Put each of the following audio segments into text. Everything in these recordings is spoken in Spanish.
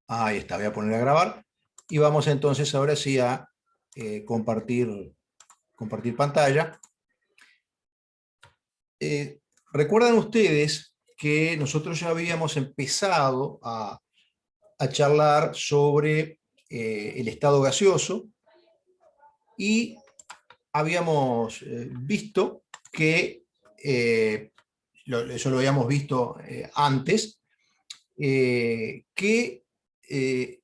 Ahí está, voy a poner a grabar. Y vamos entonces ahora sí a compartir pantalla. Recuerdan ustedes que nosotros ya habíamos empezado a charlar sobre el estado gaseoso y habíamos visto que, eso lo habíamos visto antes, que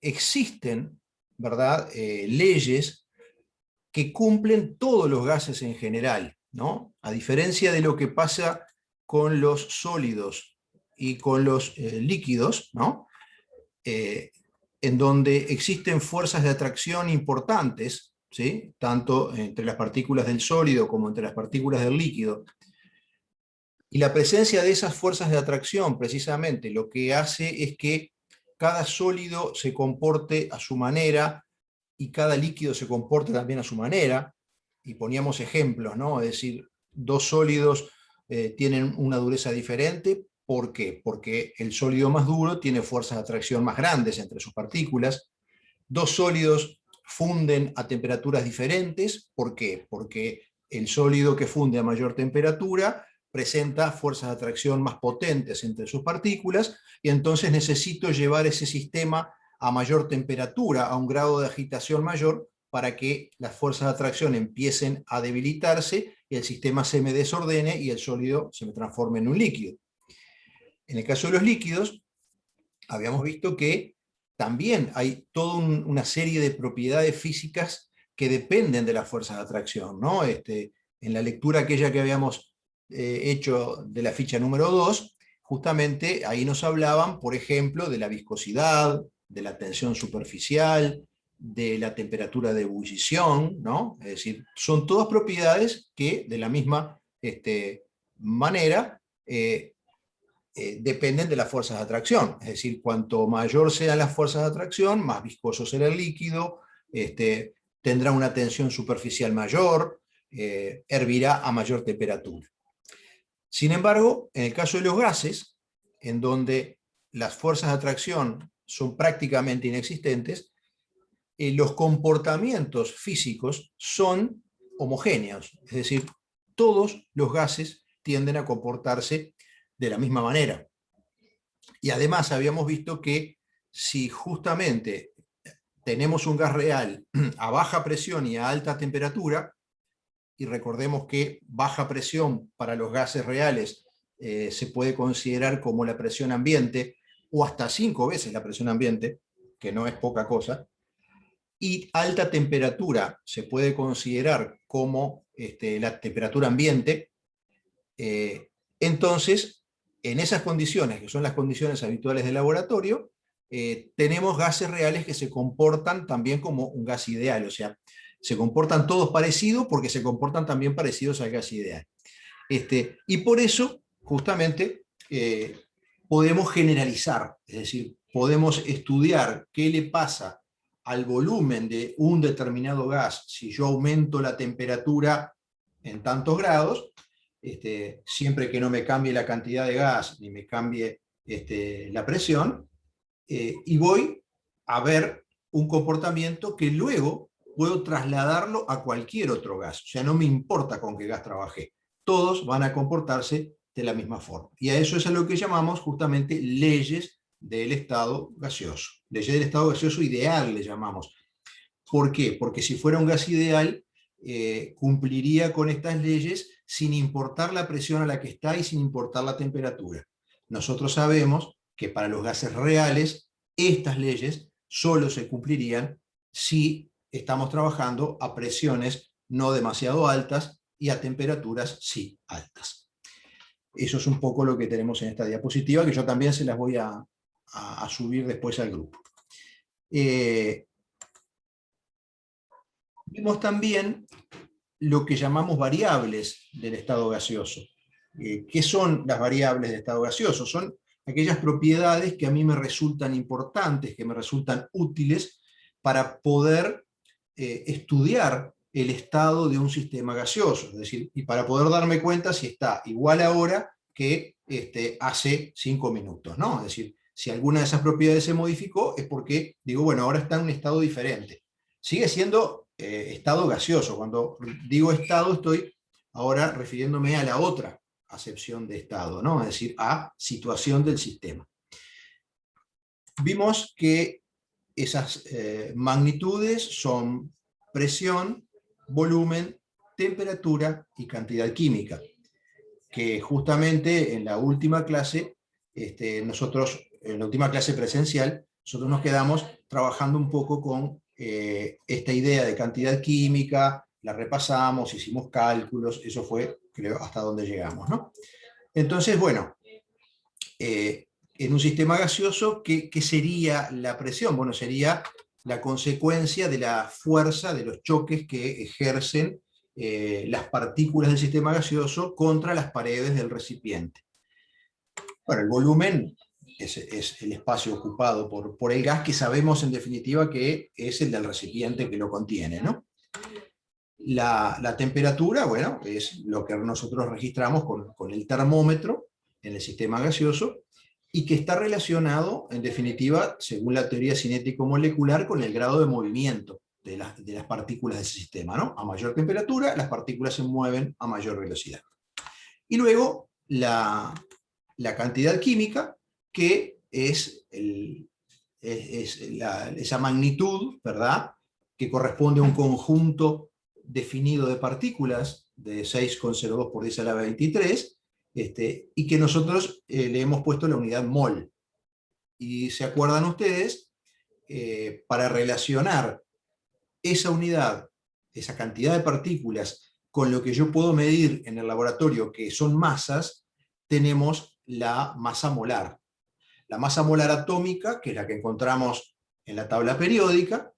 existen, ¿verdad?, leyes que cumplen todos los gases en general, ¿no? A diferencia de lo que pasa con los sólidos y con los líquidos, ¿no? En donde existen fuerzas de atracción importantes, ¿sí?, tanto entre las partículas del sólido como entre las partículas del líquido. Y la presencia de esas fuerzas de atracción, precisamente, lo que hace es que cada sólido se comporte a su manera y cada líquido se comporte también a su manera. Y poníamos ejemplos, ¿no? Es decir, dos sólidos tienen una dureza diferente. ¿Por qué? Porque el sólido más duro tiene fuerzas de atracción más grandes entre sus partículas. Dos sólidos funden a temperaturas diferentes. ¿Por qué? Porque el sólido que funde a mayor temperatura presenta fuerzas de atracción más potentes entre sus partículas, y entonces necesito llevar ese sistema a mayor temperatura, a un grado de agitación mayor, para que las fuerzas de atracción empiecen a debilitarse y el sistema se me desordene y el sólido se me transforme en un líquido. En el caso de los líquidos, habíamos visto que también hay toda una serie de propiedades físicas que dependen de las fuerzas de atracción, ¿no? En la lectura aquella que habíamos hecho de la ficha número 2, justamente ahí nos hablaban, por ejemplo, de la viscosidad, de la tensión superficial, de la temperatura de ebullición, ¿no? Es decir, son todas propiedades que de la misma manera dependen de las fuerzas de atracción. Es decir, cuanto mayor sean las fuerzas de atracción, más viscoso será el líquido, tendrá una tensión superficial mayor, hervirá a mayor temperatura. Sin embargo, en el caso de los gases, en donde las fuerzas de atracción son prácticamente inexistentes, los comportamientos físicos son homogéneos, es decir, todos los gases tienden a comportarse de la misma manera. Y además habíamos visto que si justamente tenemos un gas real a baja presión y a alta temperatura, y recordemos que baja presión para los gases reales se puede considerar como la presión ambiente, o hasta 5 veces la presión ambiente, que no es poca cosa, y alta temperatura se puede considerar como la temperatura ambiente. Entonces, en esas condiciones, que son las condiciones habituales del laboratorio, tenemos gases reales que se comportan también como un gas ideal, o sea, se comportan todos parecidos porque se comportan también parecidos al gas ideal. Y por eso, justamente, podemos generalizar, es decir, podemos estudiar qué le pasa al volumen de un determinado gas si yo aumento la temperatura en tantos grados, siempre que no me cambie la cantidad de gas ni me cambie la presión, y voy a ver un comportamiento que luego puedo trasladarlo a cualquier otro gas. O sea, no me importa con qué gas trabajé. Todos van a comportarse de la misma forma. Y a eso es a lo que llamamos justamente leyes del estado gaseoso. Leyes del estado gaseoso ideal le llamamos. ¿Por qué? Porque si fuera un gas ideal, cumpliría con estas leyes sin importar la presión a la que está y sin importar la temperatura. Nosotros sabemos que para los gases reales, estas leyes solo se cumplirían si estamos trabajando a presiones no demasiado altas y a temperaturas sí altas. Eso es un poco lo que tenemos en esta diapositiva, que yo también se las voy a subir después al grupo. Vimos también lo que llamamos variables del estado gaseoso. ¿Qué son las variables del estado gaseoso? Son aquellas propiedades que a mí me resultan importantes, que me resultan útiles para poder estudiar el estado de un sistema gaseoso, es decir, y para poder darme cuenta si está igual ahora que hace 5 minutos, ¿no? Es decir, Si alguna de esas propiedades se modificó, es porque digo, bueno, ahora está en un estado diferente. Sigue siendo estado gaseoso. Cuando digo estado, estoy ahora refiriéndome a la otra acepción de estado, ¿no? Es decir, a situación del sistema. Vimos que esas magnitudes son presión, volumen, temperatura y cantidad química, que justamente en la última clase, nosotros, en la última clase presencial, nosotros nos quedamos trabajando un poco con esta idea de cantidad química, la repasamos, hicimos cálculos, eso fue, creo, hasta donde llegamos, ¿no? Entonces, bueno, en un sistema gaseoso, ¿qué sería la presión? Bueno, sería la consecuencia de la fuerza, de los choques que ejercen las partículas del sistema gaseoso contra las paredes del recipiente. Bueno, el volumen es el espacio ocupado por el gas, que sabemos en definitiva que es el del recipiente que lo contiene, ¿no? La temperatura, bueno, es lo que nosotros registramos con el termómetro en el sistema gaseoso, y que está relacionado, en definitiva, según la teoría cinético-molecular, con el grado de movimiento de las partículas de ese sistema, ¿no? A mayor temperatura, las partículas se mueven a mayor velocidad. Y luego, la cantidad química, que es esa magnitud, ¿verdad?, que corresponde a un conjunto definido de partículas de 6,02 por 10 a la 23, y que nosotros le hemos puesto la unidad mol. Y se acuerdan ustedes, para relacionar esa unidad, esa cantidad de partículas, con lo que yo puedo medir en el laboratorio, que son masas, tenemos la masa molar. La masa molar atómica, que es la que encontramos en la tabla periódica,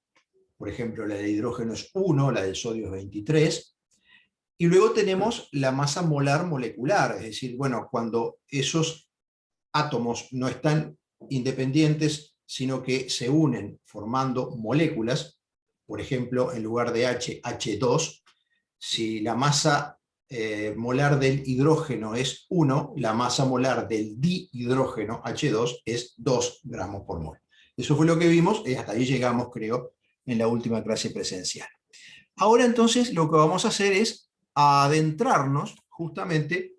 por ejemplo, la de hidrógeno es 1, la del sodio es 23, y luego tenemos la masa molar molecular, es decir, bueno, cuando esos átomos no están independientes, sino que se unen formando moléculas, por ejemplo, en lugar de H, H2, si la masa molar del hidrógeno es 1, la masa molar del dihidrógeno, H2, es 2 gramos por mol. Eso fue lo que vimos, y hasta ahí llegamos, creo, en la última clase presencial. Ahora entonces lo que vamos a hacer es adentrarnos justamente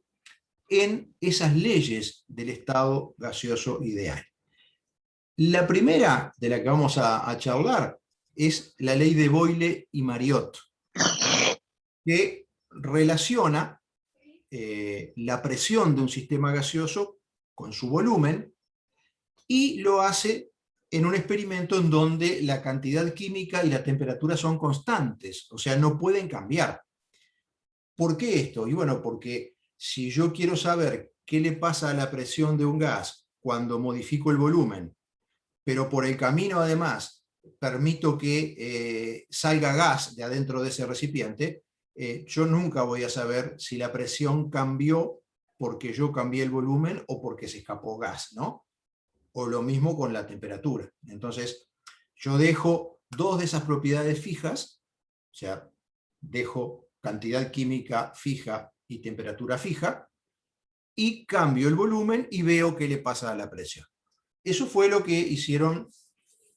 en esas leyes del estado gaseoso ideal. La primera de la que vamos a charlar es la ley de Boyle y Mariotte, que relaciona la presión de un sistema gaseoso con su volumen, y lo hace en un experimento en donde la cantidad química y la temperatura son constantes, o sea, no pueden cambiar. ¿Por qué esto? Y bueno, porque si yo quiero saber qué le pasa a la presión de un gas cuando modifico el volumen, pero por el camino además permito que salga gas de adentro de ese recipiente, yo nunca voy a saber si la presión cambió porque yo cambié el volumen o porque se escapó gas, ¿no? O lo mismo con la temperatura. Entonces, yo dejo dos de esas propiedades fijas, o sea, dejo cantidad química fija y temperatura fija, y cambio el volumen y veo qué le pasa a la presión. Eso fue lo que hicieron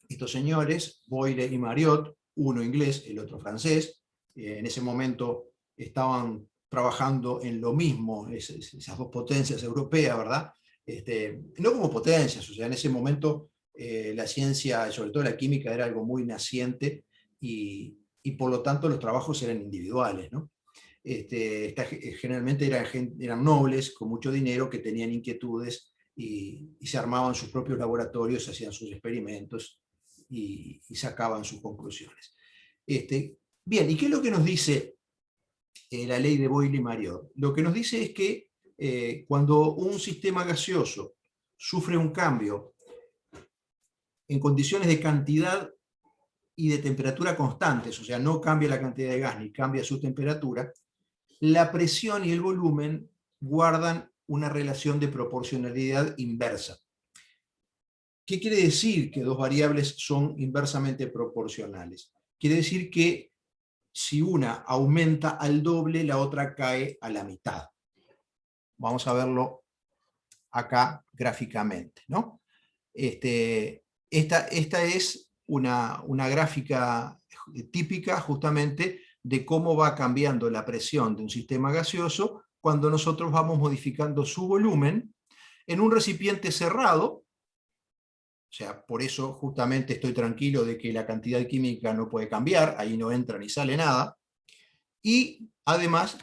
estos señores, Boyle y Mariotte, uno inglés, el otro francés. En ese momento estaban trabajando en lo mismo, esas dos potencias europeas, ¿verdad? No como potencias, o sea, en ese momento la ciencia, sobre todo la química, era algo muy naciente, y por lo tanto los trabajos eran individuales, ¿no? Generalmente eran nobles con mucho dinero que tenían inquietudes y se armaban sus propios laboratorios, hacían sus experimentos y sacaban sus conclusiones. Bien, ¿y qué es lo que nos dice la ley de Boyle y Mariotte? Lo que nos dice es que cuando un sistema gaseoso sufre un cambio en condiciones de cantidad y de temperatura constantes, o sea, no cambia la cantidad de gas ni cambia su temperatura, la presión y el volumen guardan una relación de proporcionalidad inversa. ¿Qué quiere decir que dos variables son inversamente proporcionales? Quiere decir que si una aumenta al doble, la otra cae a la mitad. Vamos a verlo acá gráficamente, ¿no? Esta es una gráfica típica justamente de cómo va cambiando la presión de un sistema gaseoso cuando nosotros vamos modificando su volumen en un recipiente cerrado. O sea, por eso justamente estoy tranquilo de que la cantidad química no puede cambiar, ahí no entra ni sale nada. Y además,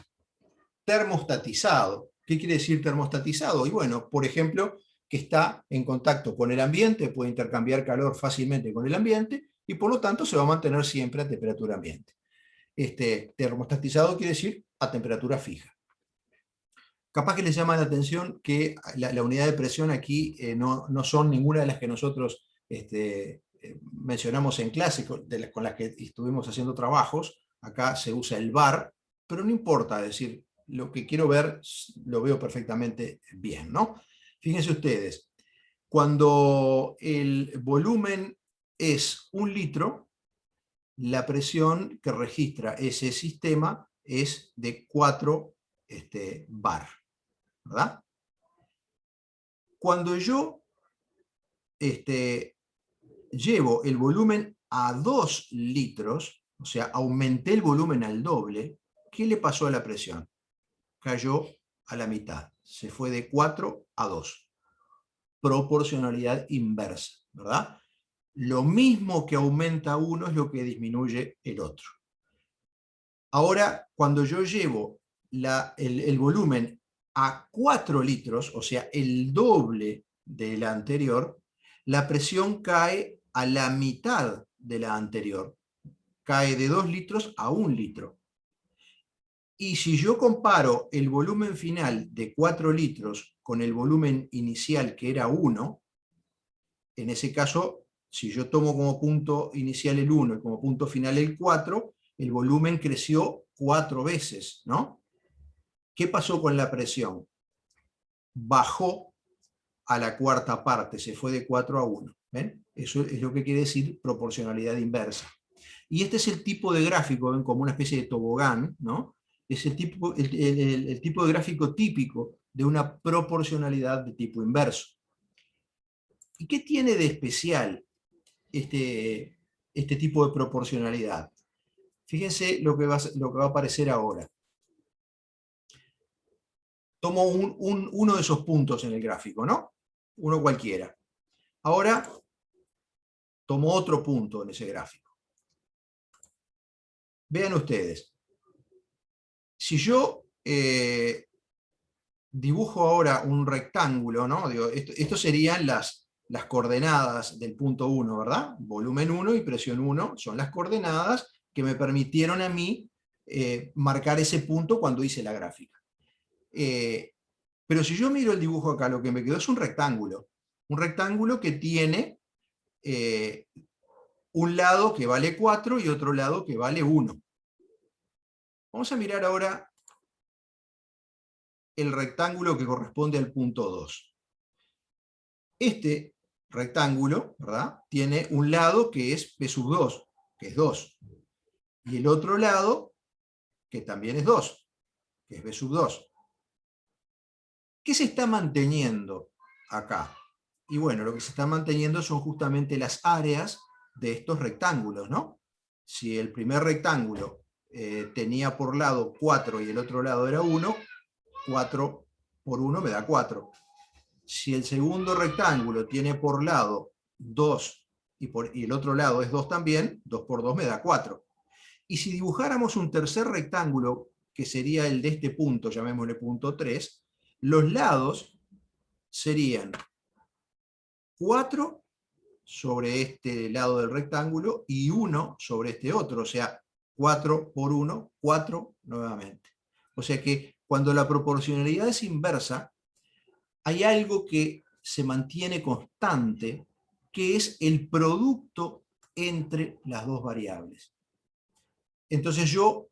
termostatizado. ¿Qué quiere decir termostatizado? Y bueno, por ejemplo, que está en contacto con el ambiente, puede intercambiar calor fácilmente con el ambiente y por lo tanto se va a mantener siempre a temperatura ambiente. Termostatizado quiere decir a temperatura fija. Capaz que les llama la atención que la unidad de presión aquí no son ninguna de las que nosotros mencionamos en clase, con las que estuvimos haciendo trabajos. Acá se usa el bar, pero no importa, es decir, lo que quiero ver lo veo perfectamente bien, ¿no? Fíjense ustedes, cuando el volumen es 1 litro, la presión que registra ese sistema es de 4 bar, ¿verdad? Cuando yo llevo el volumen a 2 litros, o sea, aumenté el volumen al doble, ¿qué le pasó a la presión? Cayó a la mitad, se fue de 4 a 2. Proporcionalidad inversa, ¿verdad? Lo mismo que aumenta uno es lo que disminuye el otro. Ahora, cuando yo llevo el volumen a 4 litros, o sea, el doble de la anterior, la presión cae a la mitad de la anterior. Cae de 2 litros a 1 litro. Y si yo comparo el volumen final de 4 litros con el volumen inicial, que era 1, en ese caso, si yo tomo como punto inicial el 1 y como punto final el 4, el volumen creció 4 veces, ¿no? ¿Qué pasó con la presión? Bajó a la cuarta parte, se fue de 4 a 1. ¿Ven? Eso es lo que quiere decir proporcionalidad inversa. Y este es el tipo de gráfico, ¿ven? Como una especie de tobogán, ¿no? Es el tipo de gráfico típico de una proporcionalidad de tipo inverso. ¿Y qué tiene de especial este tipo de proporcionalidad? Fíjense lo que va a aparecer ahora. Tomo uno de esos puntos en el gráfico, ¿no? Uno cualquiera. Ahora tomo otro punto en ese gráfico. Vean ustedes. Si yo dibujo ahora un rectángulo, ¿no? Digo, esto serían las coordenadas del punto 1, ¿verdad? Volumen 1 y presión 1 son las coordenadas que me permitieron a mí marcar ese punto cuando hice la gráfica. Pero si yo miro el dibujo acá, lo que me quedó es un rectángulo que tiene un lado que vale 4 y otro lado que vale 1. Vamos a mirar ahora el rectángulo que corresponde al punto 2. Este rectángulo, ¿verdad?, tiene un lado que es P sub 2, que es 2, y el otro lado que también es 2, que es B sub 2. ¿Qué se está manteniendo acá? Y bueno, lo que se está manteniendo son justamente las áreas de estos rectángulos, ¿no? Si el primer rectángulo tenía por lado 4 y el otro lado era 1, 4 por 1 me da 4. Si el segundo rectángulo tiene por lado 2 y el otro lado es 2 también, 2 por 2 me da 4. Y si dibujáramos un tercer rectángulo, que sería el de este punto, llamémosle punto 3, los lados serían 4 sobre este lado del rectángulo y 1 sobre este otro, o sea, 4 por 1, 4 nuevamente. O sea que cuando la proporcionalidad es inversa, hay algo que se mantiene constante, que es el producto entre las dos variables. Entonces yo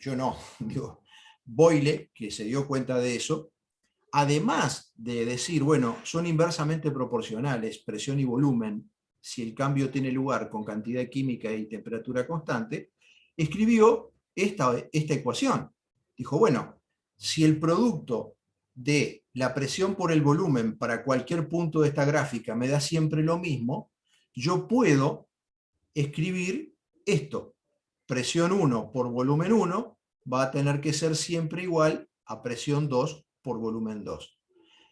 no, digo, Boyle, que se dio cuenta de eso, además de decir, bueno, son inversamente proporcionales, presión y volumen, si el cambio tiene lugar con cantidad química y temperatura constante, escribió esta ecuación. Dijo, bueno, si el producto de la presión por el volumen para cualquier punto de esta gráfica me da siempre lo mismo, yo puedo escribir esto. Presión 1 por volumen 1 va a tener que ser siempre igual a presión 2 por volumen 2.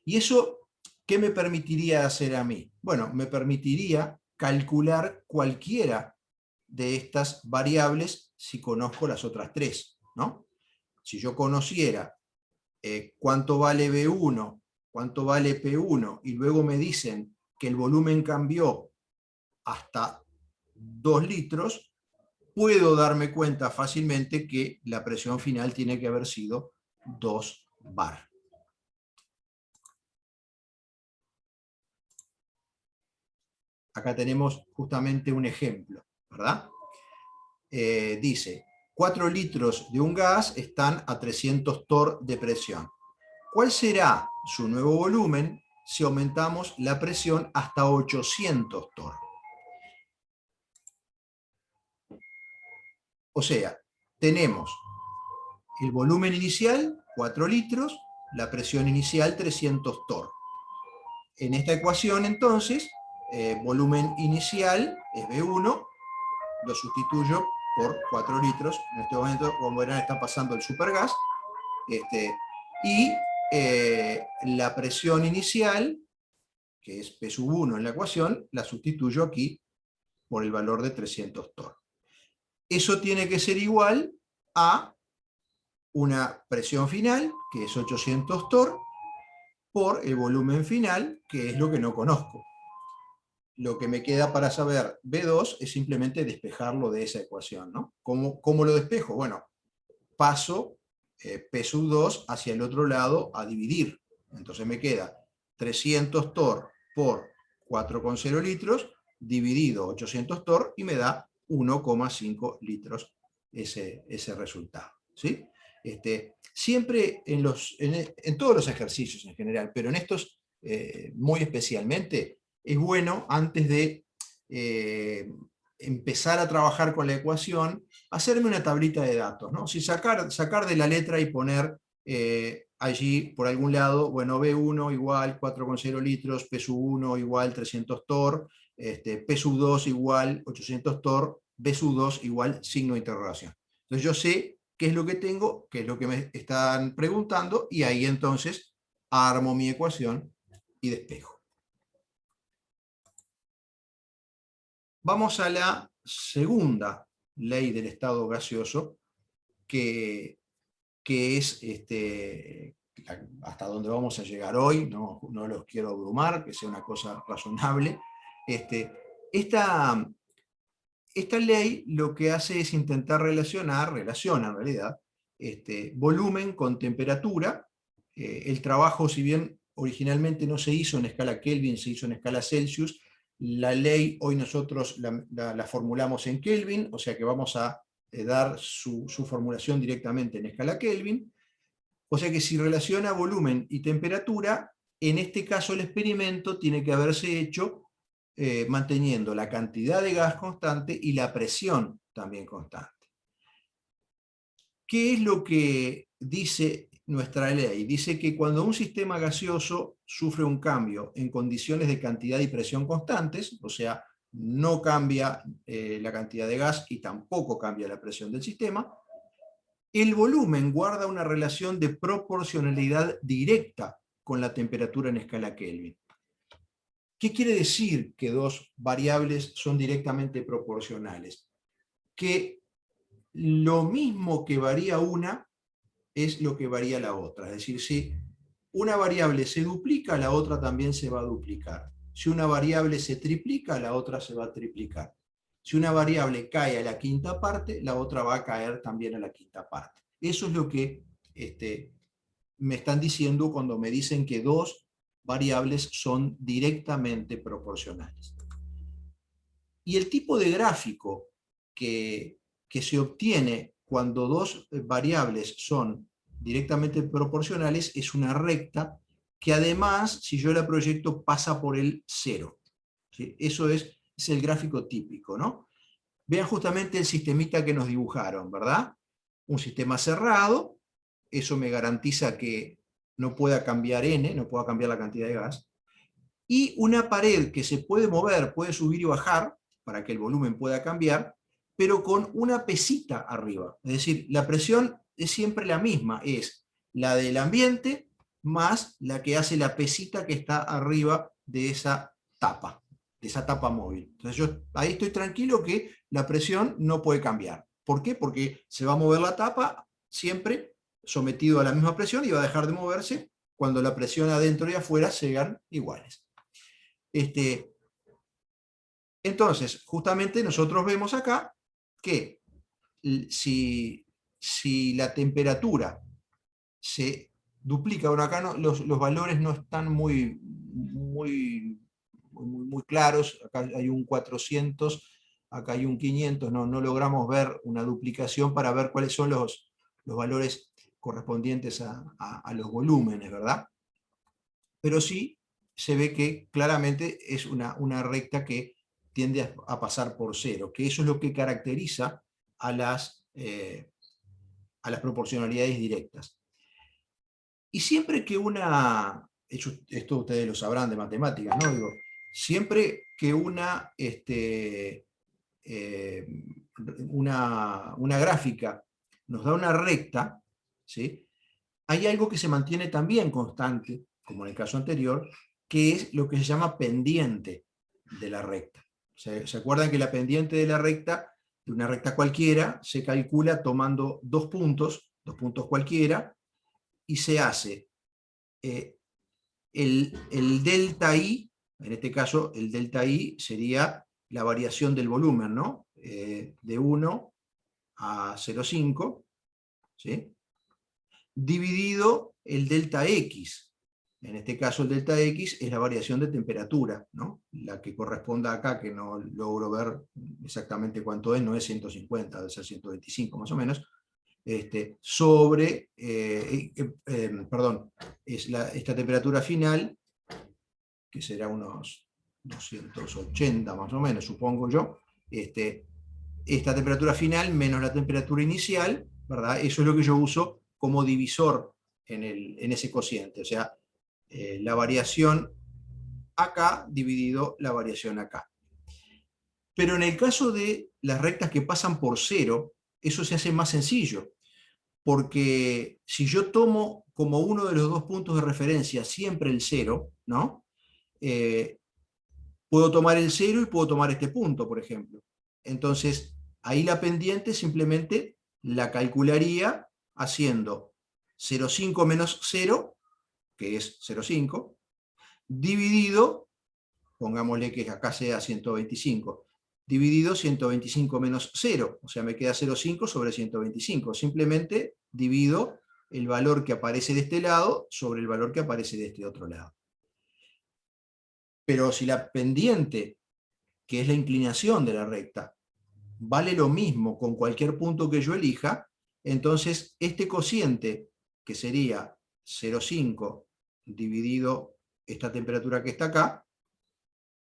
¿Y eso qué me permitiría hacer a mí? Bueno, me permitiría calcular cualquiera de estas variables si conozco las otras tres, ¿no? Si yo conociera cuánto vale B1, cuánto vale P1, y luego me dicen que el volumen cambió hasta 2 litros, puedo darme cuenta fácilmente que la presión final tiene que haber sido 2 bar. Acá tenemos justamente un ejemplo, ¿verdad? Dice, 4 litros de un gas están a 300 torr de presión. ¿Cuál será su nuevo volumen si aumentamos la presión hasta 800 torr? O sea, tenemos el volumen inicial, 4 litros, la presión inicial, 300 torr. En esta ecuación, entonces, volumen inicial es B1, lo sustituyo por 4 litros. En este momento, como verán, está pasando el supergas. Y la presión inicial, que es P sub 1 en la ecuación, la sustituyo aquí por el valor de 300 torr. Eso tiene que ser igual a una presión final, que es 800 torr, por el volumen final, que es lo que no conozco. Lo que me queda para saber B2 es simplemente despejarlo de esa ecuación, ¿no? ¿Cómo lo despejo? Bueno, paso P sub 2 hacia el otro lado a dividir. Entonces me queda 300 torr por 4,0 litros dividido 800 torr y me da 1,5 litros ese resultado, ¿sí? Siempre en todos los ejercicios en general, pero en estos muy especialmente, es bueno antes de empezar a trabajar con la ecuación, hacerme una tablita de datos, ¿no? Si sacar de la letra y poner allí por algún lado, bueno, B1 igual 4,0 litros, P sub 1 igual 300 torr, P sub 2 igual 800 torr, B sub 2 igual signo de interrogación. Entonces yo sé qué es lo que tengo, qué es lo que me están preguntando, y ahí entonces armo mi ecuación y despejo. Vamos a la segunda ley del estado gaseoso, que es hasta donde vamos a llegar hoy, no los quiero abrumar, que sea una cosa razonable. Esta ley lo que hace es intentar relaciona en realidad, volumen con temperatura. El trabajo, si bien originalmente no se hizo en escala Kelvin, se hizo en escala Celsius, la ley hoy nosotros la formulamos en Kelvin, o sea que vamos a dar su formulación directamente en escala Kelvin. O sea que si relaciona volumen y temperatura, en este caso el experimento tiene que haberse hecho manteniendo la cantidad de gas constante y la presión también constante. ¿Qué es lo que dice nuestra ley? Dice que cuando un sistema gaseoso sufre un cambio en condiciones de cantidad y presión constantes, o sea, no cambia la cantidad de gas y tampoco cambia la presión del sistema, el volumen guarda una relación de proporcionalidad directa con la temperatura en escala Kelvin. ¿Qué quiere decir que dos variables son directamente proporcionales? Que lo mismo que varía una es lo que varía la otra. Es decir, si una variable se duplica, la otra también se va a duplicar. Si una variable se triplica, la otra se va a triplicar. Si una variable cae a la quinta parte, la otra va a caer también a la quinta parte. Eso es lo que me están diciendo cuando me dicen que dos variables son directamente proporcionales. Y el tipo de gráfico que se obtiene cuando dos variables son directamente proporcionales es una recta que además, si yo la proyecto, pasa por el cero. ¿Sí? Eso es el gráfico típico, ¿no? Vean justamente el sistemita que nos dibujaron, ¿verdad? Un sistema cerrado, eso me garantiza que no pueda cambiar N, no pueda cambiar la cantidad de gas, y una pared que se puede mover, puede subir y bajar, para que el volumen pueda cambiar, pero con una pesita arriba. Es decir, la presión es siempre la misma, es la del ambiente más la que hace la pesita que está arriba de esa tapa móvil. Entonces yo ahí estoy tranquilo que la presión no puede cambiar. ¿Por qué? Porque se va a mover la tapa siempre sometido a la misma presión y va a dejar de moverse cuando la presión adentro y afuera sean iguales. Entonces, justamente nosotros vemos acá que si la temperatura se duplica, bueno, acá no, los valores no están muy claros, acá hay un 400, acá hay un 500, no logramos ver una duplicación para ver cuáles son los valores correspondientes a los volúmenes, ¿verdad? Pero sí se ve que claramente es una recta que tiende a pasar por cero, que eso es lo que caracteriza a las proporcionalidades directas. Y siempre que esto ustedes lo sabrán de matemáticas, ¿no? Digo, siempre que una gráfica nos da una recta, ¿sí? Hay algo que se mantiene también constante, como en el caso anterior, que es lo que se llama pendiente de la recta. ¿Se acuerdan que la pendiente de la recta, de una recta cualquiera, se calcula tomando dos puntos cualquiera, y se hace el delta I, en este caso el delta I sería la variación del volumen, ¿no? De 1 a 0,5, ¿sí? Dividido el delta X. En este caso el delta X es la variación de temperatura, ¿no? La que corresponda acá, que no logro ver exactamente cuánto es, no es 150, debe ser 125 más o menos, sobre, perdón, es esta temperatura final, que será unos 280 más o menos, supongo yo, esta temperatura final menos la temperatura inicial, ¿verdad? Eso es lo que yo uso como divisor en ese cociente, o sea, la variación acá dividido la variación acá. Pero en el caso de las rectas que pasan por cero, eso se hace más sencillo, porque si yo tomo como uno de los dos puntos de referencia siempre el cero, ¿no? Puedo tomar el cero y puedo tomar este punto, por ejemplo. Entonces, ahí la pendiente simplemente la calcularía haciendo 0,5 menos 0, que es 0,5, dividido, pongámosle que acá sea 125, dividido 125 menos 0, o sea, me queda 0,5 sobre 125. Simplemente divido el valor que aparece de este lado sobre el valor que aparece de este otro lado. Pero si la pendiente, que es la inclinación de la recta, vale lo mismo con cualquier punto que yo elija, entonces este cociente, que sería 0,5 dividido esta temperatura que está acá,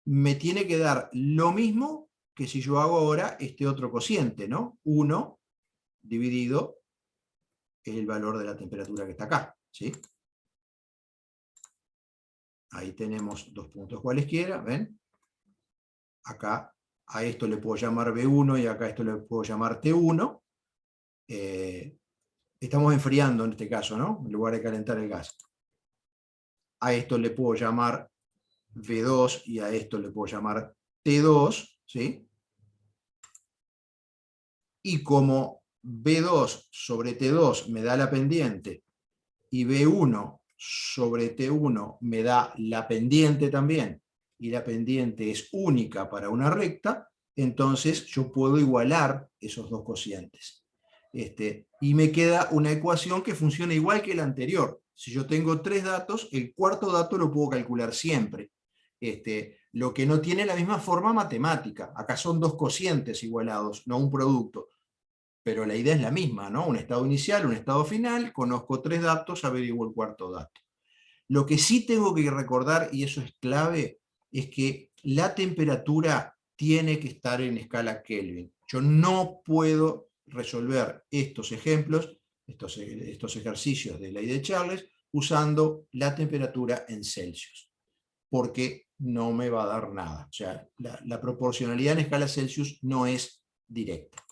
me tiene que dar lo mismo que si yo hago ahora este otro cociente, ¿no? 1 dividido el valor de la temperatura que está acá, ¿sí? Ahí tenemos dos puntos cualesquiera, ¿ven? Acá a esto le puedo llamar B1 y acá a esto le puedo llamar T1. Estamos enfriando en este caso, ¿no? En lugar de calentar el gas. A esto le puedo llamar V2 y a esto le puedo llamar T2, ¿sí? Y como B2 sobre T2 me da la pendiente y B1 sobre T1 me da la pendiente también, y la pendiente es única para una recta, entonces yo puedo igualar esos dos cocientes. Y me queda una ecuación que funciona igual que la anterior. Si yo tengo tres datos, el cuarto dato lo puedo calcular siempre. Lo que no tiene la misma forma matemática. Acá son dos cocientes igualados, no un producto. Pero la idea es la misma, ¿no? Un estado inicial, un estado final, conozco tres datos, averiguo el cuarto dato. Lo que sí tengo que recordar, y eso es clave, es que la temperatura tiene que estar en escala Kelvin. Yo no puedo resolver estos ejemplos, estos ejercicios de ley de Charles, usando la temperatura en Celsius, porque no me va a dar nada. O sea, la proporcionalidad en escala Celsius no es directa.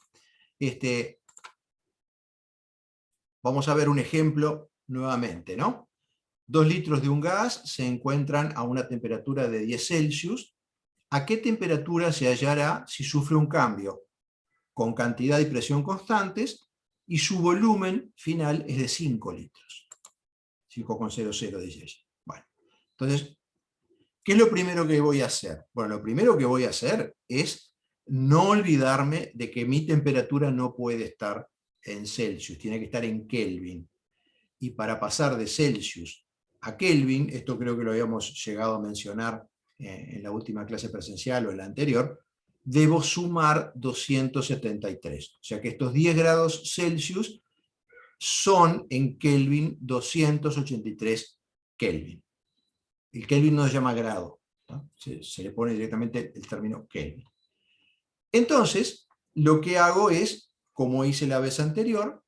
Vamos a ver un ejemplo nuevamente, ¿no? 2 litros de un gas se encuentran a una temperatura de 10 Celsius. ¿A qué temperatura se hallará si sufre un cambio con cantidad y presión constantes y su volumen final es de 5 litros? 5,00 dice ella. Bueno, entonces, ¿qué es lo primero que voy a hacer? Bueno, lo primero que voy a hacer es no olvidarme de que mi temperatura no puede estar en Celsius, tiene que estar en Kelvin. Y para pasar de Celsius a Kelvin, esto creo que lo habíamos llegado a mencionar en la última clase presencial o en la anterior, debo sumar 273. O sea que estos 10 grados Celsius son en Kelvin 283 Kelvin. El Kelvin no se llama grado, ¿no? Se le pone directamente el término Kelvin. Entonces, lo que hago es, como hice la vez anterior,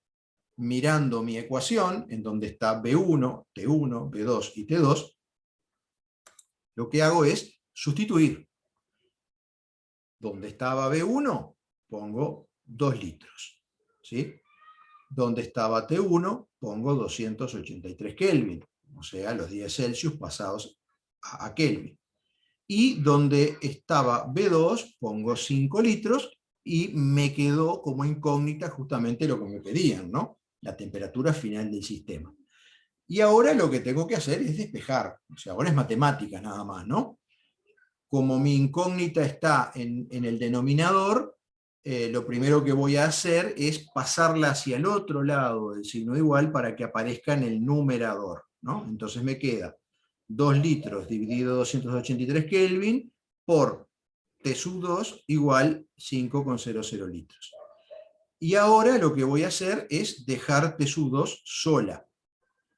mirando mi ecuación, en donde está B1, T1, B2 y T2, lo que hago es sustituir. Donde estaba B1, pongo 2 litros. ¿Sí? Donde estaba T1, pongo 283 Kelvin, o sea, los 10 Celsius pasados a Kelvin. Y donde estaba B2, pongo 5 litros, y me quedó como incógnita justamente lo que me pedían, ¿no? La temperatura final del sistema. Y ahora lo que tengo que hacer es despejar, o sea, ahora es matemáticas nada más, ¿no? Como mi incógnita está en el denominador, lo primero que voy a hacer es pasarla hacia el otro lado del signo igual para que aparezca en el numerador, ¿no? Entonces me queda 2 litros dividido 283 Kelvin por T sub 2 igual 5,00 litros. Y ahora lo que voy a hacer es dejar T sub 2 sola.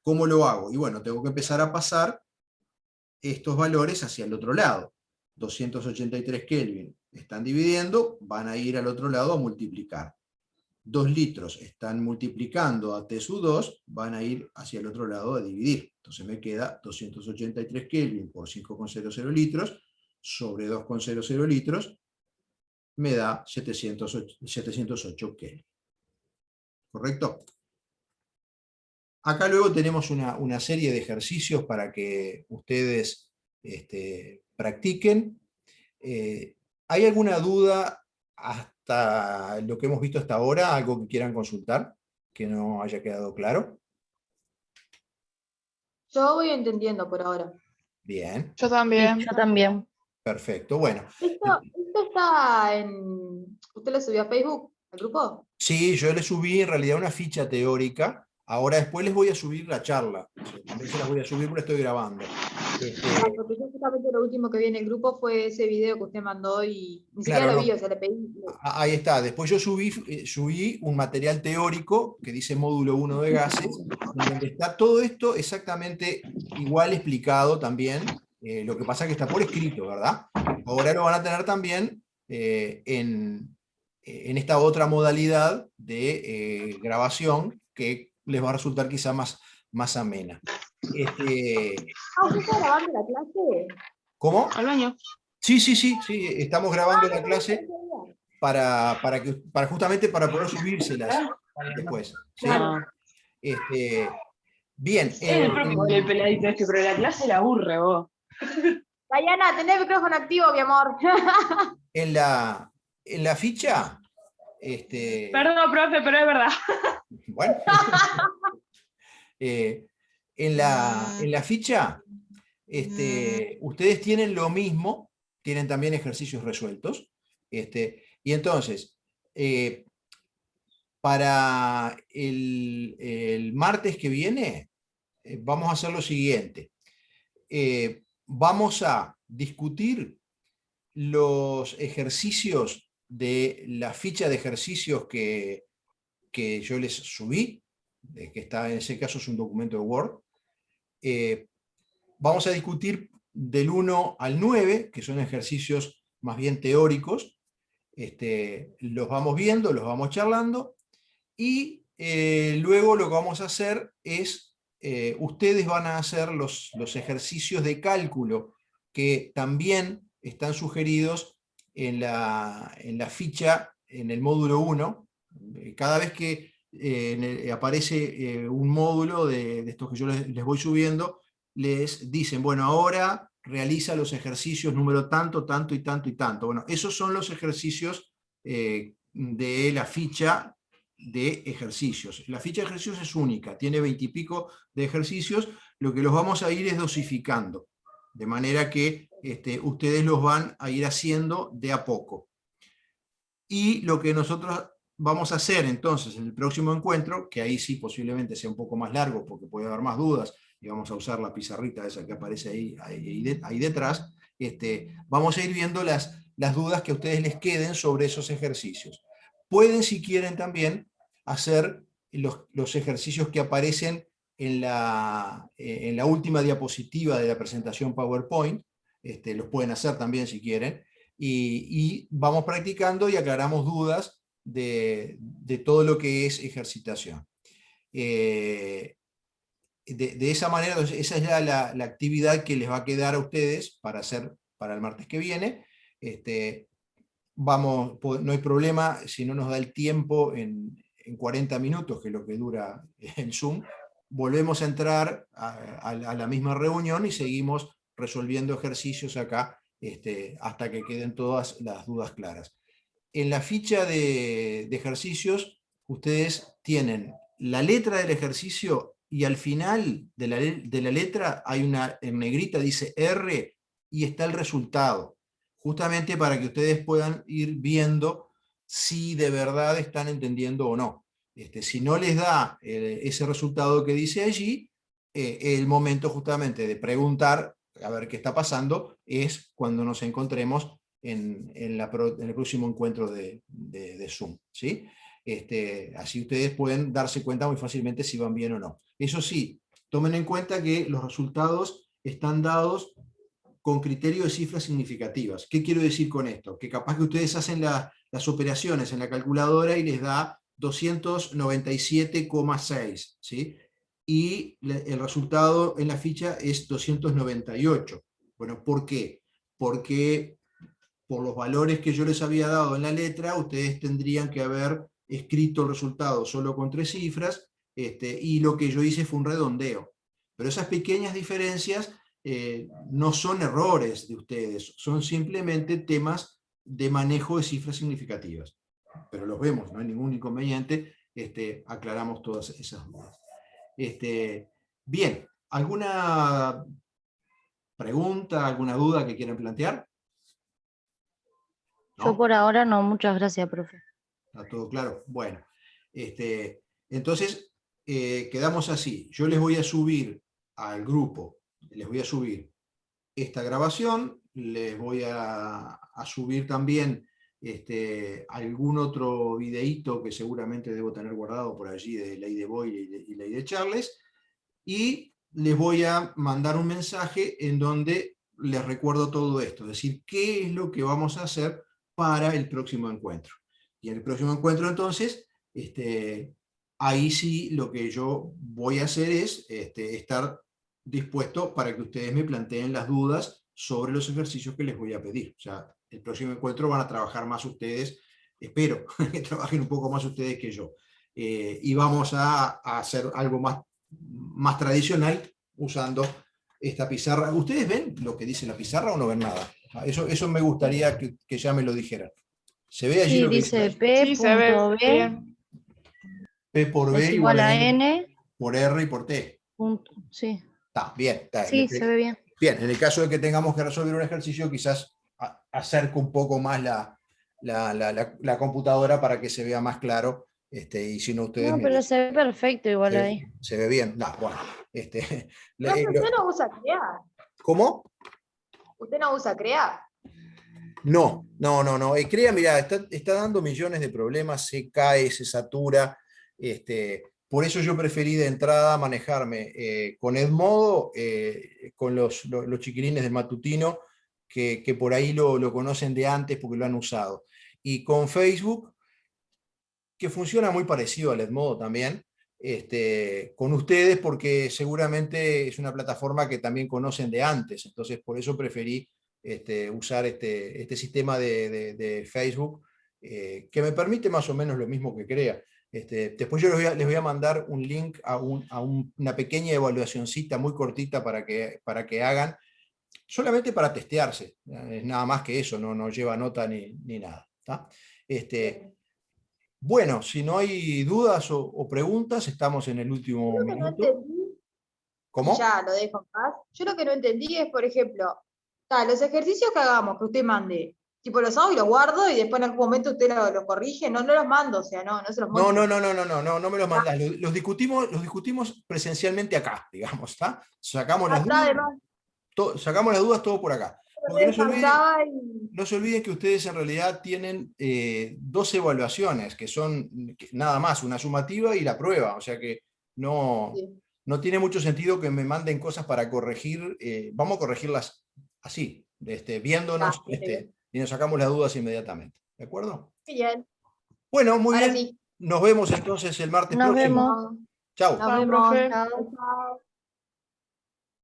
¿Cómo lo hago? Y bueno, tengo que empezar a pasar estos valores hacia el otro lado. 283 Kelvin están dividiendo, van a ir al otro lado a multiplicar. 2 litros están multiplicando a T sub 2, van a ir hacia el otro lado a dividir. Entonces me queda 283 Kelvin por 5,00 litros sobre 2,00 litros, me da 708 Kelvin. ¿Correcto? Acá luego tenemos una serie de ejercicios para que ustedes practiquen. ¿Hay alguna duda hasta lo que hemos visto hasta ahora? ¿Algo que quieran consultar que no haya quedado claro? Yo voy entendiendo por ahora. Bien, Yo también. Yo también. perfecto. Bueno, Esto está en... ¿Usted lo subió a Facebook, al grupo? sí, yo les subí en realidad una ficha teórica. Ahora después les voy a subir la charla. También se las voy a subir porque la estoy grabando. Porque yo justamente lo último que vi en el grupo fue ese video que usted mandó y ni Claro, siquiera lo no. vi, o sea, le pedí. Ahí está. Después yo subí un material teórico que dice módulo 1 de gases, en donde está todo esto exactamente igual explicado también. Lo que pasa es que está por escrito, ¿verdad? Ahora lo van a tener también en esta otra modalidad de grabación que les va a resultar quizá más amena. ¿Usted está grabando la clase? ¿Cómo? Al baño. Sí, estamos grabando la clase para justamente para poder subírselas después. ¿Sí? Bien. El peladito este, pero la clase la aburre, vos. Dayana, tenés el micrófono activo, mi amor. En la ficha, Perdón, profe, pero es verdad. bueno, en la ficha, ustedes tienen lo mismo, tienen también ejercicios resueltos, y entonces, para el martes que viene, vamos a hacer lo siguiente. Vamos a discutir los ejercicios de la ficha de ejercicios que yo les subí, que está en ese caso es un documento de Word. Vamos a discutir del 1 al 9, que son ejercicios más bien teóricos. Los vamos viendo, los vamos charlando, y luego lo que vamos a hacer es ustedes van a hacer los ejercicios de cálculo que también están sugeridos en la ficha, en el módulo 1. Cada vez que aparece un módulo de estos que yo les voy subiendo, les dicen, bueno, ahora realiza los ejercicios número tanto, tanto y tanto y tanto. Bueno, esos son los ejercicios de la ficha de ejercicios. La ficha de ejercicios es única, tiene 20 y pico de ejercicios, lo que los vamos a ir es dosificando, de manera que ustedes los van a ir haciendo de a poco. Y lo que nosotros vamos a hacer entonces en el próximo encuentro, que ahí sí posiblemente sea un poco más largo porque puede haber más dudas, y vamos a usar la pizarrita esa que aparece ahí detrás, vamos a ir viendo las dudas que a ustedes les queden sobre esos ejercicios. Pueden, si quieren, también hacer los ejercicios que aparecen en la última diapositiva de la presentación PowerPoint, los pueden hacer también si quieren, y vamos practicando y aclaramos dudas de todo lo que es ejercitación. De esa manera, esa es la actividad que les va a quedar a ustedes para hacer para el martes que viene. No hay problema si no nos da el tiempo en 40 minutos, que es lo que dura el Zoom. Volvemos a entrar a la misma reunión y seguimos resolviendo ejercicios acá hasta que queden todas las dudas claras. En la ficha de ejercicios, ustedes tienen la letra del ejercicio y al final de la letra hay en negrita dice R y está el resultado, justamente para que ustedes puedan ir viendo si de verdad están entendiendo o no. Si no les da ese resultado que dice allí, el momento justamente de preguntar a ver qué está pasando es cuando nos encontremos en el próximo encuentro de Zoom, ¿sí? Así ustedes pueden darse cuenta muy fácilmente si van bien o no. Eso sí, tomen en cuenta que los resultados están dados con criterio de cifras significativas. ¿Qué quiero decir con esto? Que capaz que ustedes hacen las operaciones en la calculadora y les da 297,6, ¿sí? Y el resultado en la ficha es 298. Bueno, ¿por qué? Porque por los valores que yo les había dado en la letra, ustedes tendrían que haber escrito el resultado solo con 3 cifras, y lo que yo hice fue un redondeo. Pero esas pequeñas diferencias no son errores de ustedes, son simplemente temas de manejo de cifras significativas. Pero los vemos, no hay ningún inconveniente, aclaramos todas esas dudas. Bien, ¿alguna pregunta, alguna duda que quieran plantear? ¿No? Yo por ahora no, muchas gracias, profe. ¿Está todo claro? Bueno, entonces quedamos así. Yo les voy a subir al grupo, les voy a subir esta grabación, les voy a subir también algún otro videíto que seguramente debo tener guardado por allí de Ley de Boyle y Ley de Charles, y les voy a mandar un mensaje en donde les recuerdo todo esto, es decir, qué es lo que vamos a hacer para el próximo encuentro. Y en el próximo encuentro entonces, ahí sí lo que yo voy a hacer es estar dispuesto para que ustedes me planteen las dudas sobre los ejercicios que les voy a pedir. O sea, el próximo encuentro van a trabajar más ustedes, espero que trabajen un poco más ustedes que yo. Y vamos a hacer algo más tradicional usando esta pizarra. ¿Ustedes ven lo que dice la pizarra o no ven nada? Eso me gustaría que ya me lo dijeran. ¿Se ve allí Sí, lo que dice dice? P, se ve punto B, bien. P por B es igual a N, por R y por T. punto, sí. Está bien. Está. Sí, se ve bien. Bien, en el caso de que tengamos que resolver un ejercicio, quizás acerco un poco más la computadora para que se vea más claro, y si no ustedes... No, pero se ve perfecto igual ahí. Se ve bien. No, bueno. Usted no usa CREA. ¿Cómo? Usted no usa CREA. No. CREA, mirá, está dando millones de problemas, se cae, se satura. Por eso yo preferí de entrada manejarme con Edmodo, con los chiquilines del matutino, que por ahí lo conocen de antes porque lo han usado. Y con Facebook, que funciona muy parecido al Edmodo también, con ustedes, porque seguramente es una plataforma que también conocen de antes, entonces por eso preferí usar este sistema de Facebook, que me permite más o menos lo mismo que Crea. Después yo les voy a mandar un link a una pequeña evaluacioncita muy cortita para que hagan, solamente para testearse, es nada más que eso, no lleva nota ni nada. ¿Tá? Bueno, si no hay dudas o preguntas, estamos en el último Yo lo que no minuto. entendí, ¿Cómo? y ya lo dejo en paz, yo lo que no entendí es, por ejemplo, los ejercicios que hagamos, que usted mande, tipo los hago y los guardo y después en algún momento usted los corrige, no los mando, o sea, no se los No, muestro. no me los mandás. Los discutimos presencialmente acá, digamos, ¿está? Sacamos las Está dudas, además, sacamos las dudas todo por acá. Porque descansaba y no se olviden que ustedes en realidad tienen 2 evaluaciones, que son nada más, una sumativa y la prueba, o sea que no, sí. no tiene mucho sentido que me manden cosas para corregir, vamos a corregirlas así, viéndonos, Bien. y nos sacamos las dudas inmediatamente. ¿De acuerdo? Bien. Bueno, muy Ahora bien. sí. Nos vemos entonces el martes Nos próximo. vemos. Chau. Nos Chao, vemos. profe. Chao, chao.